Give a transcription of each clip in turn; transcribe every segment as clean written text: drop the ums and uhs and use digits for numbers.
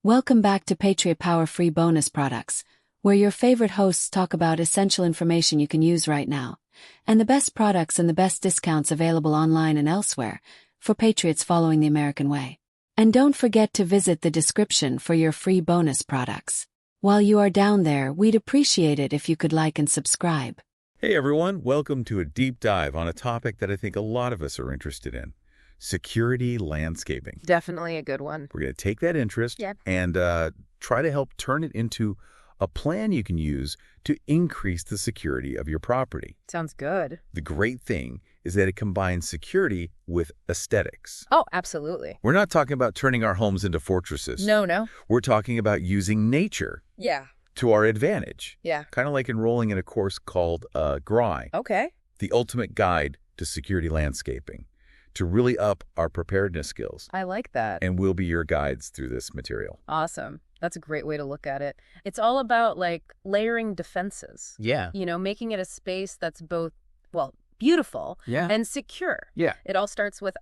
Welcome back to Patriot Power Free Bonus Products, where your favorite hosts talk about essential information you can use right now, and the best products and the best discounts available online and elsewhere, for Patriots following the American way. And don't forget to visit the description for your free bonus products. While you are down there, we'd appreciate it if you could like and subscribe. Hey everyone, welcome to a deep dive on a topic that I think a lot of us are interested in. Security landscaping. Definitely a good one. We're going to take that interest and try to help turn it into a plan you can use to increase the security of your property. Sounds good. The great thing is that it combines security with aesthetics. Oh, absolutely. We're not talking about turning our homes into fortresses. No. We're talking about using nature to our advantage. Yeah. Kind of like enrolling in a course called GRI. Okay. The Ultimate Guide to Security Landscaping, to really up our preparedness skills. I like that. And we'll be your guides through this material. Awesome. That's a great way to look at it. It's all about like layering defenses. Yeah. You know, making it a space that's both, well, beautiful and secure. Yeah. It all starts with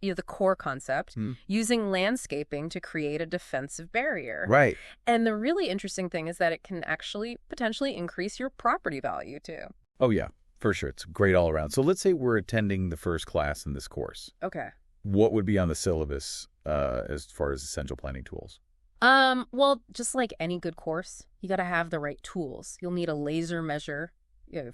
the core concept, using landscaping to create a defensive barrier. Right. And the really interesting thing is that it can actually potentially increase your property value too. Oh, yeah. For sure. It's great all around. So let's say we're attending the first class in this course. Okay. What would be on the syllabus as far as essential planning tools? Well, just like any good course, you got to have the right tools. You'll need a laser measure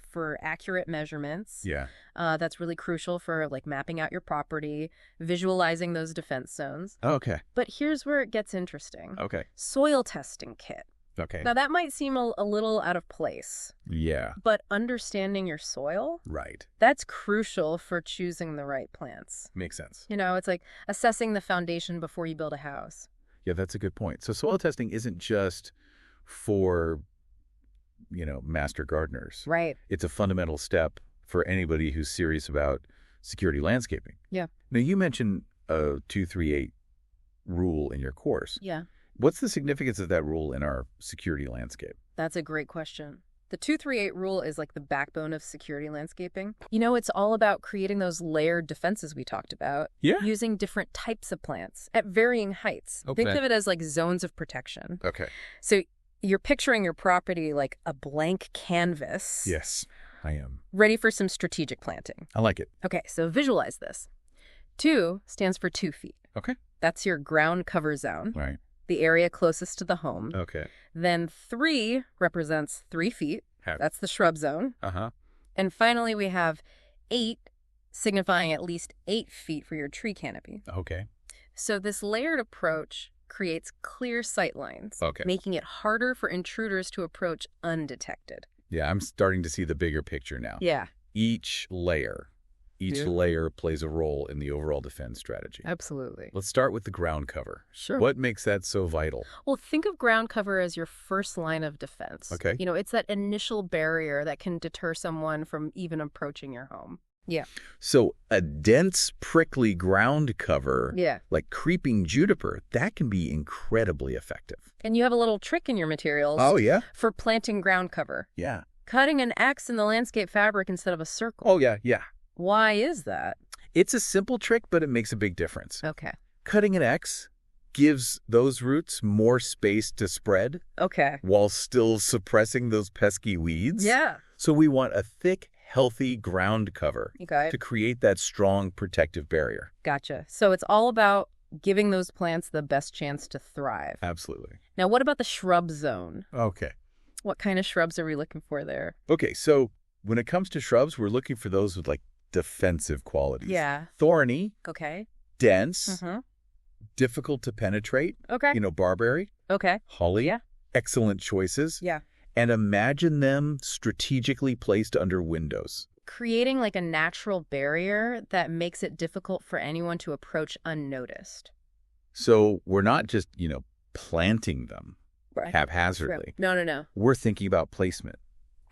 for accurate measurements. Yeah. That's really crucial for like mapping out your property, visualizing those defense zones. Okay. But here's where it gets interesting. Okay. Soil testing kit. Okay. Now that might seem a little out of place. Yeah. But understanding your soil, Right. that's crucial for choosing the right plants. Makes sense. You know, it's like assessing the foundation before you build a house. Yeah, that's a good point. So soil testing isn't just for, master gardeners. Right. It's a fundamental step for anybody who's serious about security landscaping. Yeah. Now, you mentioned a 238 rule in your course. Yeah. What's the significance of that rule in our security landscape? That's a great question. The 238 rule is like the backbone of security landscaping. You know, it's all about creating those layered defenses we talked about. Yeah. Using different types of plants at varying heights. Okay. Think of it as like zones of protection. Okay. So you're picturing your property like a blank canvas. Yes, I am. Ready for some strategic planting. I like it. Okay, so visualize this. 2 stands for 2 feet. Okay. That's your ground cover zone. Right. The area closest to the home. Okay. Then 3 represents 3 feet. That's the shrub zone. Uh-huh. And finally, we have 8, signifying at least 8 feet for your tree canopy. Okay. So this layered approach creates clear sight lines, making it harder for intruders to approach undetected. Yeah, I'm starting to see the bigger picture now. Yeah. Each layer plays a role in the overall defense strategy. Absolutely. Let's start with the ground cover. Sure. What makes that so vital? Well, think of ground cover as your first line of defense. Okay. You know, it's that initial barrier that can deter someone from even approaching your home. Yeah. So a dense, prickly ground cover, Yeah. like creeping juniper, that can be incredibly effective. And you have a little trick in your materials. Oh, yeah? For planting ground cover. Yeah. Cutting an X in the landscape fabric instead of a circle. Oh, yeah, yeah. Why is that? It's a simple trick, but it makes a big difference. Okay. Cutting an X gives those roots more space to spread. Okay. While still suppressing those pesky weeds. Yeah. So we want a thick, healthy ground cover to create that strong protective barrier. Gotcha. So it's all about giving those plants the best chance to thrive. Absolutely. Now, what about the shrub zone? Okay. What kind of shrubs are we looking for there? Okay, so when it comes to shrubs, we're looking for those with defensive qualities. Yeah. Thorny. Okay. Dense. Difficult to penetrate. Okay. Barberry. Okay. Holly. Yeah. Excellent choices. Yeah. And imagine them strategically placed under windows. Creating like a natural barrier that makes it difficult for anyone to approach unnoticed. So we're not just, planting them haphazardly. No. We're thinking about placement.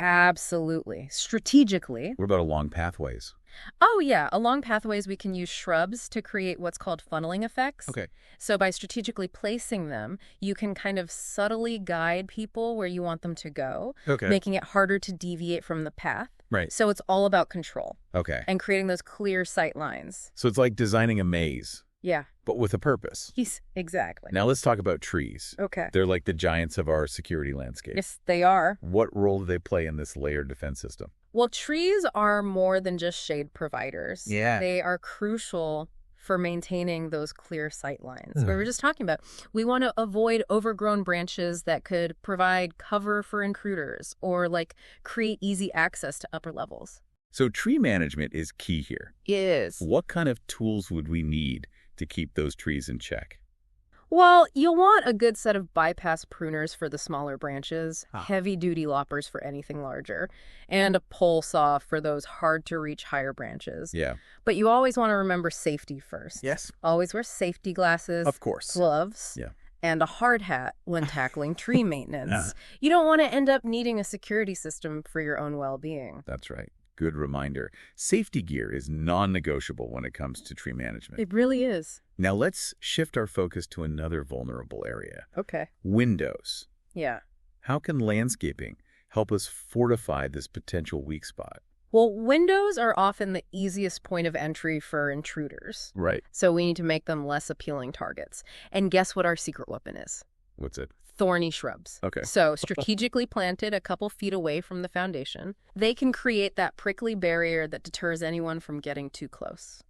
Absolutely. Strategically. What about along pathways? Oh, yeah. Along pathways, we can use shrubs to create what's called funneling effects. Okay. So by strategically placing them, you can kind of subtly guide people where you want them to go, making it harder to deviate from the path. Right. So it's all about control. Okay. And creating those clear sight lines. So it's like designing a maze. Yeah. But with a purpose. Exactly. Now let's talk about trees. Okay. They're like the giants of our security landscape. Yes, they are. What role do they play in this layered defense system? Well, trees are more than just shade providers. Yeah. They are crucial for maintaining those clear sight lines. We were just talking about, we want to avoid overgrown branches that could provide cover for intruders or like create easy access to upper levels. So tree management is key here. It is. What kind of tools would we need to keep those trees in check? Well, you'll want a good set of bypass pruners for the smaller branches, heavy-duty loppers for anything larger, and a pole saw for those hard-to-reach higher branches. Yeah. But you always want to remember safety first. Yes. Always wear safety glasses. Of course. Gloves. Yeah. And a hard hat when tackling tree maintenance. You don't want to end up needing a security system for your own well-being. That's right. Good reminder. Safety gear is non-negotiable when it comes to tree management. It really is. Now let's shift our focus to another vulnerable area. Okay. Windows. Yeah. How can landscaping help us fortify this potential weak spot? Well, windows are often the easiest point of entry for intruders. Right. So we need to make them less appealing targets. And guess what our secret weapon is? What's it? Thorny shrubs. Okay. So strategically planted a couple feet away from the foundation, they can create that prickly barrier that deters anyone from getting too close.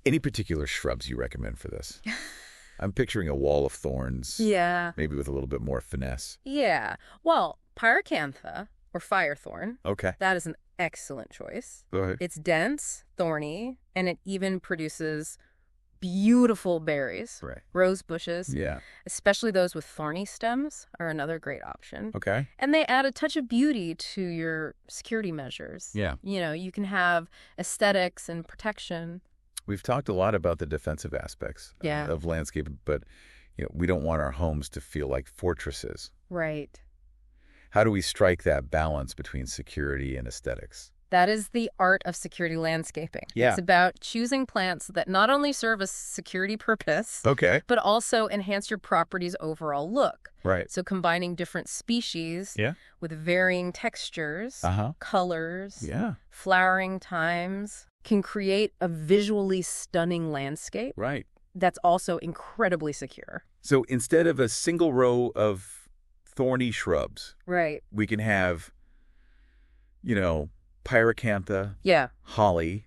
Any particular shrubs you recommend for this? I'm picturing a wall of thorns. Yeah. Maybe with a little bit more finesse. Yeah. Well, pyracantha, or firethorn. Okay. That is an excellent choice. Go ahead. It's dense, thorny, and it even produces beautiful berries. Right. Rose bushes. Yeah. Especially those with thorny stems are another great option. Okay. And they add a touch of beauty to your security measures. Yeah. You know, you can have aesthetics and protection. We've talked a lot about the defensive aspects of landscape, but we don't want our homes to feel like fortresses. Right. How do we strike that balance between security and aesthetics? That is the art of security landscaping. Yeah. It's about choosing plants that not only serve a security purpose, but also enhance your property's overall look. Right. So combining different species with varying textures, colors, flowering times can create a visually stunning landscape. Right. That's also incredibly secure. So instead of a single row of thorny shrubs, we can have, pyracantha, holly,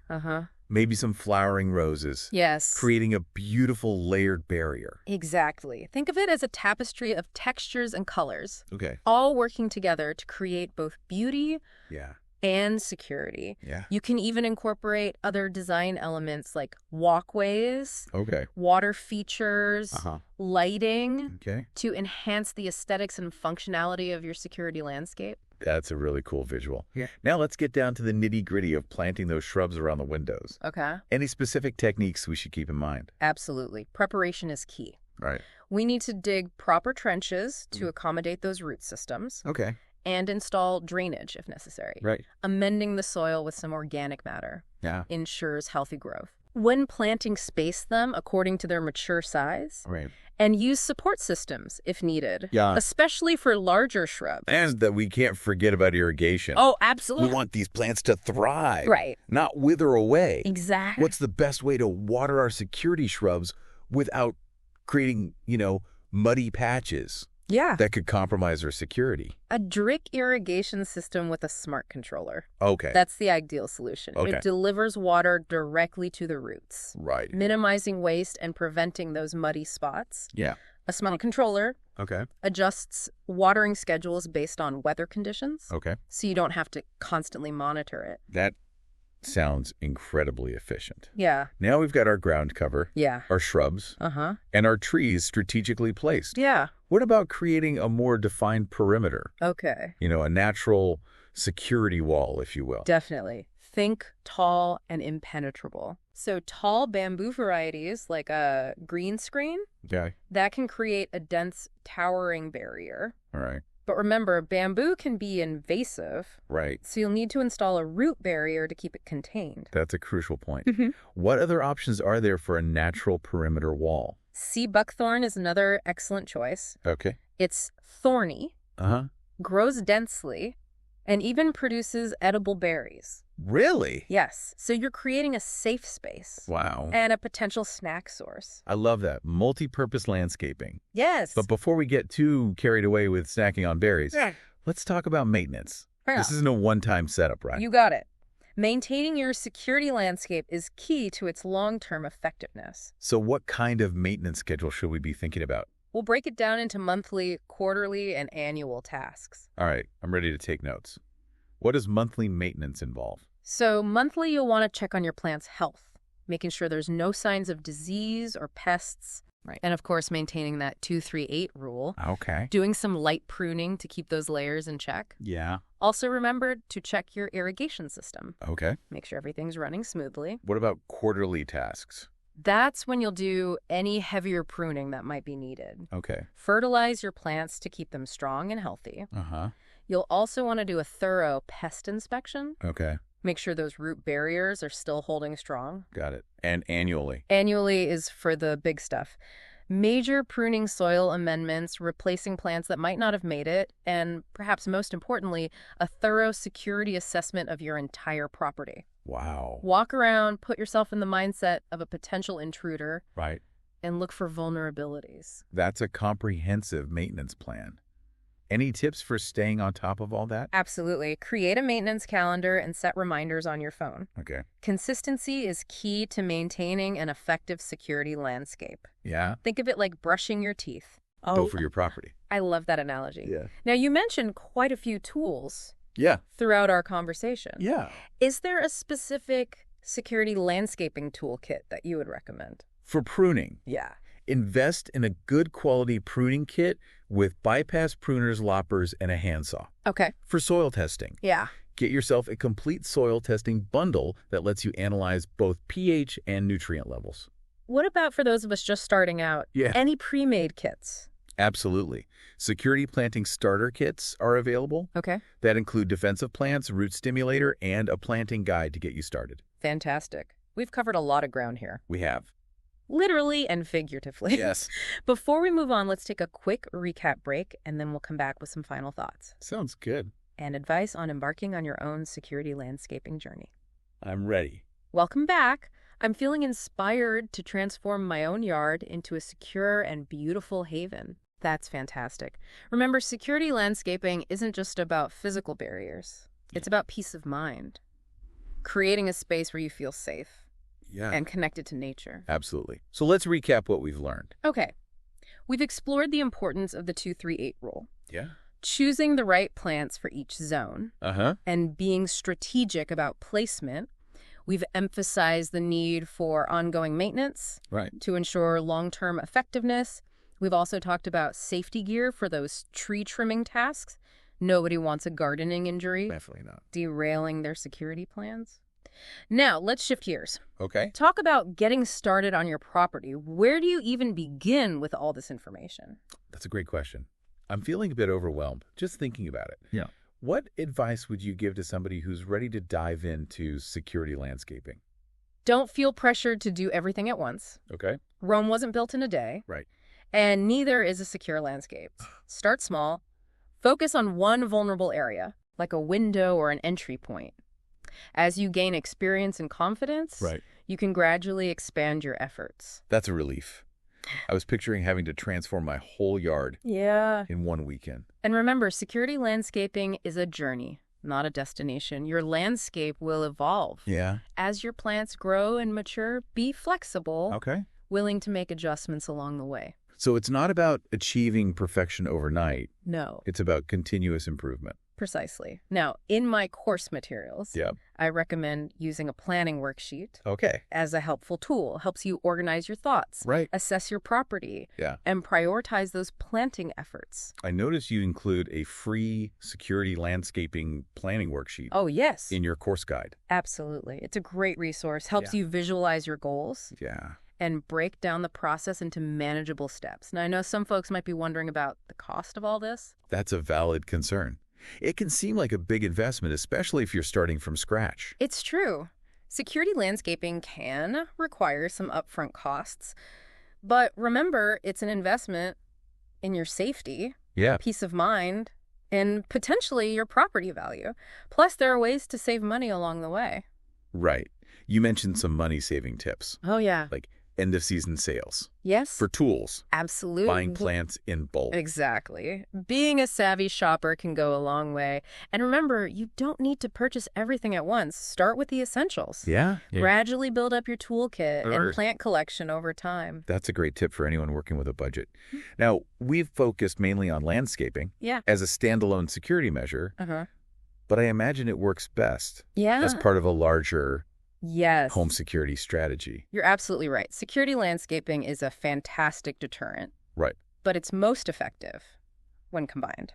maybe some flowering roses. Yes. Creating a beautiful layered barrier. Exactly. Think of it as a tapestry of textures and colors. Okay. All working together to create both beauty Yeah. and security. Yeah. You can even incorporate other design elements like walkways, Okay. water features, lighting Okay. to enhance the aesthetics and functionality of your security landscape. That's a really cool visual. Yeah. Now let's get down to the nitty-gritty of planting those shrubs around the windows. Okay. Any specific techniques we should keep in mind? Absolutely. Preparation is key. Right. We need to dig proper trenches to accommodate those root systems. Okay. And install drainage if necessary. Right. Amending the soil with some organic matter ensures healthy growth. When planting, space them according to their mature size. Right. And use support systems if needed. Yeah. Especially for larger shrubs. And that we can't forget about irrigation. Oh, absolutely. We want these plants to thrive. Right. Not wither away. Exactly. What's the best way to water our security shrubs without creating, muddy patches? Yeah. That could compromise our security. A drip irrigation system with a smart controller. Okay. That's the ideal solution. Okay. It delivers water directly to the roots. Right. Minimizing waste and preventing those muddy spots. Yeah. A smart controller adjusts watering schedules based on weather conditions. Okay. So you don't have to constantly monitor it. That sounds incredibly efficient. Yeah. Now we've got our ground cover, our shrubs, and our trees strategically placed. Yeah. What about creating a more defined perimeter? Okay. A natural security wall, if you will. Definitely. Think tall and impenetrable. So tall bamboo varieties like a green screen, that can create a dense towering barrier. All right. But remember, bamboo can be invasive. Right. So you'll need to install a root barrier to keep it contained. That's a crucial point. What other options are there for a natural perimeter wall? Sea buckthorn is another excellent choice. Okay. It's thorny, grows densely, and even produces edible berries. Really? Yes. So you're creating a safe space. Wow. And a potential snack source. I love that. Multi-purpose landscaping. Yes. But before we get too carried away with snacking on berries, let's talk about maintenance. Yeah. This isn't a one-time setup, right? You got it. Maintaining your security landscape is key to its long-term effectiveness. So what kind of maintenance schedule should we be thinking about? We'll break it down into monthly, quarterly, and annual tasks. All right, I'm ready to take notes. What does monthly maintenance involve? So monthly, you'll want to check on your plant's health, making sure there's no signs of disease or pests. Right. And of course, maintaining that 2-3-8 rule. Okay. Doing some light pruning to keep those layers in check. Yeah. Also remember to check your irrigation system. Okay. Make sure everything's running smoothly. What about quarterly tasks? That's when you'll do any heavier pruning that might be needed. Okay. Fertilize your plants to keep them strong and healthy. Uh-huh. You'll also want to do a thorough pest inspection. Okay. Make sure those root barriers are still holding strong. Got it. And annually? Annually is for the big stuff. Major pruning soil amendments, replacing plants that might not have made it, and perhaps most importantly, a thorough security assessment of your entire property. Wow. Walk around, put yourself in the mindset of a potential intruder. Right. And look for vulnerabilities. That's a comprehensive maintenance plan. Any tips for staying on top of all that? Absolutely. Create a maintenance calendar and set reminders on your phone. Okay. Consistency is key to maintaining an effective security landscape. Yeah? Think of it like brushing your teeth. Go for your property. I love that analogy. Yeah. Now, you mentioned quite a few tools Yeah. throughout our conversation. Yeah. Is there a specific security landscaping toolkit that you would recommend? For pruning, Yeah. invest in a good quality pruning kit with bypass pruners, loppers, and a handsaw. Okay. For soil testing, Yeah. get yourself a complete soil testing bundle that lets you analyze both pH and nutrient levels. What about for those of us just starting out? Yeah. Any pre-made kits? Absolutely. Security planting starter kits are available Okay. that include defensive plants, root stimulator, and a planting guide to get you started. Fantastic. We've covered a lot of ground here. We have. Literally and figuratively. Yes. Before we move on, let's take a quick recap break, and then we'll come back with some final thoughts Sounds good. and advice on embarking on your own security landscaping journey. I'm ready. Welcome back. I'm feeling inspired to transform my own yard into a secure and beautiful haven. That's fantastic. Remember, security landscaping isn't just about physical barriers. It's about peace of mind. Creating a space where you feel safe Yeah. and connected to nature. Absolutely. So let's recap what we've learned. Okay. We've explored the importance of the 2-3-8 rule, Yeah. choosing the right plants for each zone, Uh-huh. and being strategic about placement. We've emphasized the need for ongoing maintenance Right. to ensure long-term effectiveness. We've also talked about safety gear for those tree trimming tasks. Nobody wants a gardening injury Definitely not. derailing their security plans. Now, let's shift gears. Okay. Talk about getting started on your property. Where do you even begin with all this information? That's a great question. I'm feeling a bit overwhelmed just thinking about it. Yeah. What advice would you give to somebody who's ready to dive into security landscaping? Don't feel pressured to do everything at once. Okay. Rome wasn't built in a day. Right. And neither is a secure landscape. Start small. Focus on one vulnerable area, like a window or an entry point. As you gain experience and confidence, Right. you can gradually expand your efforts. That's a relief. I was picturing having to transform my whole yard Yeah. in one weekend. And remember, security landscaping is a journey, not a destination. Your landscape will evolve. Yeah. As your plants grow and mature, be flexible, Okay. willing to make adjustments along the way. So it's not about achieving perfection overnight. No, It's about continuous improvement. precisely. Now, in my course materials, Yeah. I recommend using a planning worksheet Okay. as a helpful tool. Helps you organize your thoughts, Right. assess your property, Yeah. and prioritize those planting efforts. I noticed you include a free security landscaping planning worksheet Oh, yes, in your course guide. absolutely. It's a great resource. Helps you visualize your goals Yeah. and break down the process into manageable steps. Now, I know some folks might be wondering about the cost of all this. That's a valid concern. It can seem like a big investment, especially if you're starting from scratch. It's true. Security landscaping can require some upfront costs, but remember, it's an investment in your safety, Yeah. peace of mind, and potentially your property value. Plus, there are ways to save money along the way. Right. You mentioned some money-saving tips, Oh, yeah. like end-of-season sales Yes. for tools, Absolutely. buying plants in bulk. Exactly. Being a savvy shopper can go a long way. And remember, you don't need to purchase everything at once. Start with the essentials. Yeah. Gradually build up your toolkit Sure. and plant collection over time. That's a great tip for anyone working with a budget. Now, we've focused mainly on landscaping Yeah. as a standalone security measure, Uh-huh. but I imagine it works best Yeah. as part of a larger Yes. home security strategy. You're absolutely right. Security landscaping is a fantastic deterrent, Right. but it's most effective when combined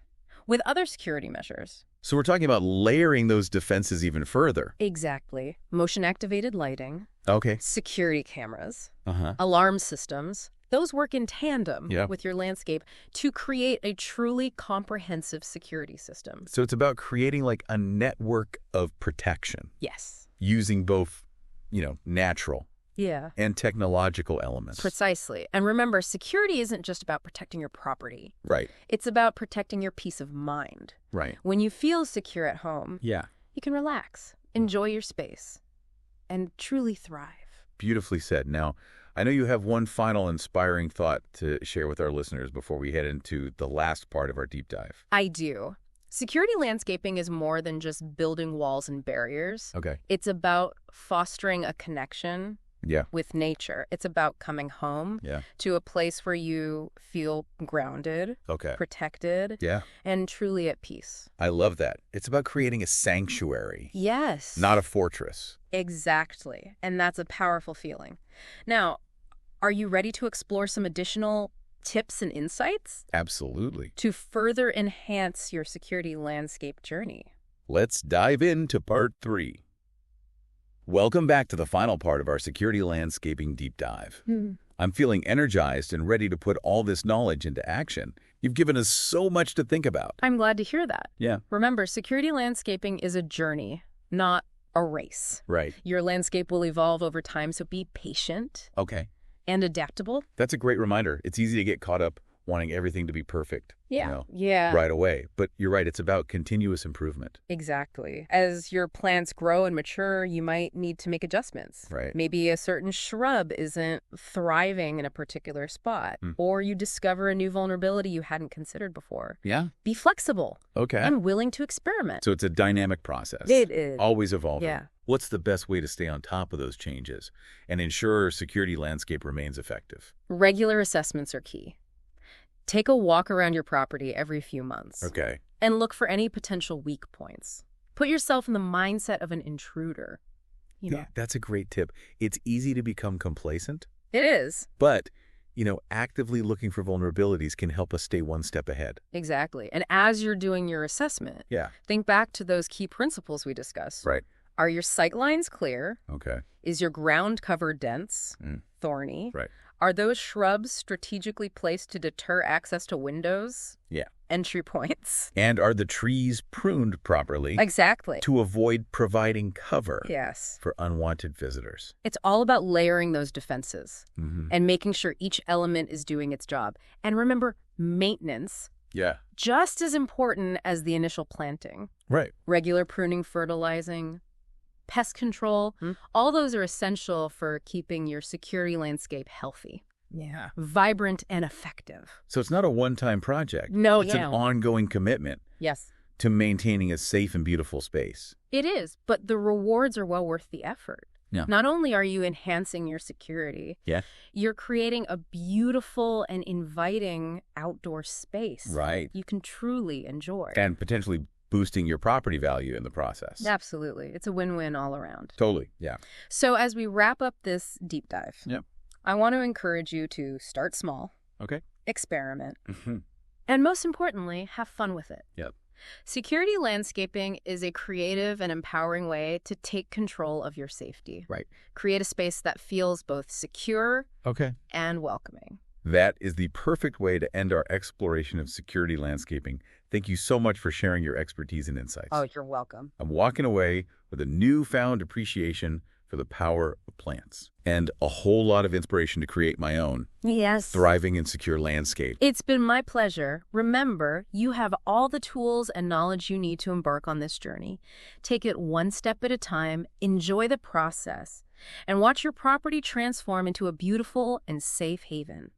with other security measures. So we're talking about layering those defenses even further. Exactly. Motion-activated lighting, Okay. security cameras, Uh-huh. alarm systems. Those work in tandem Yeah. with your landscape to create a truly comprehensive security system. So it's about creating like a network of protection Yes. using both, natural Yeah. and technological elements. Precisely. And remember, security isn't just about protecting your property. Right. It's about protecting your peace of mind. Right. When you feel secure at home, Yeah. you can relax, enjoy your space, and truly thrive. Beautifully said. Now, I know you have one final inspiring thought to share with our listeners before we head into the last part of our deep dive. I do. Security landscaping is more than just building walls and barriers. Okay. It's about fostering a connection Yeah. with nature. It's about coming home Yeah. to a place where you feel grounded, Okay. protected, Yeah. and truly at peace. I love that. It's about creating a sanctuary, Yes. not a fortress. Exactly. And that's a powerful feeling. Now, are you ready to explore some additional tips and insights Absolutely. to further enhance your security landscape journey? Let's dive into part 3. Welcome back to the final part of our security landscaping deep dive. I'm feeling energized and ready to put all this knowledge into action. You've given us so much to think about. I'm glad to hear that. Yeah. Remember, security landscaping is a journey, not a race. Right. Your landscape will evolve over time, so be patient Okay. and adaptable. That's a great reminder. It's easy to get caught up wanting everything to be perfect. Yeah. Right away. But you're right. It's about continuous improvement. Exactly. As your plants grow and mature, you might need to make adjustments. Right. Maybe a certain shrub isn't thriving in a particular spot, or you discover a new vulnerability you hadn't considered before. Yeah. Be flexible Okay. and willing to experiment. So it's a dynamic process. It is. Always evolving. Yeah. What's the best way to stay on top of those changes and ensure our security landscape remains effective? Regular assessments are key. Take a walk around your property every few months. Okay. And look for any potential weak points. Put yourself in the mindset of an intruder. Yeah, that's a great tip. It's easy to become complacent, It is. but, actively looking for vulnerabilities can help us stay one step ahead. Exactly. And as you're doing your assessment, Yeah. think back to those key principles we discussed. Right. Are your sight lines clear? Okay. Is your ground cover dense, thorny? Right. Are those shrubs strategically placed to deter access to windows? Yeah. Entry points? And are the trees pruned properly Exactly. to avoid providing cover Yes. for unwanted visitors? It's all about layering those defenses Mm-hmm. and making sure each element is doing its job. And remember, maintenance, Yeah. just as important as the initial planting. Right. Regular pruning, fertilizing, pest control, all those are essential for keeping your security landscape healthy. Yeah. Vibrant and effective. So it's not a one-time project. No, It's an ongoing commitment Yes. to maintaining a safe and beautiful space. It is, but the rewards are well worth the effort. Yeah. Not only are you enhancing your security, Yeah. you're creating a beautiful and inviting outdoor space Right. you can truly enjoy. And potentially boosting your property value in the process. Absolutely. It's a win-win all around. Totally. Yeah. So as we wrap up this deep dive, Yep. I want to encourage you to start small, Okay. experiment, Mm-hmm. and most importantly, have fun with it. Yep. Security landscaping is a creative and empowering way to take control of your safety. Right. Create a space that feels both secure Okay. and welcoming. That is the perfect way to end our exploration of security landscaping. Thank you so much for sharing your expertise and insights. Oh, you're welcome. I'm walking away with a newfound appreciation for the power of plants, and a whole lot of inspiration to create my own thriving and secure landscape. It's been my pleasure. Remember, you have all the tools and knowledge you need to embark on this journey. Take it one step at a time, enjoy the process, and watch your property transform into a beautiful and safe haven.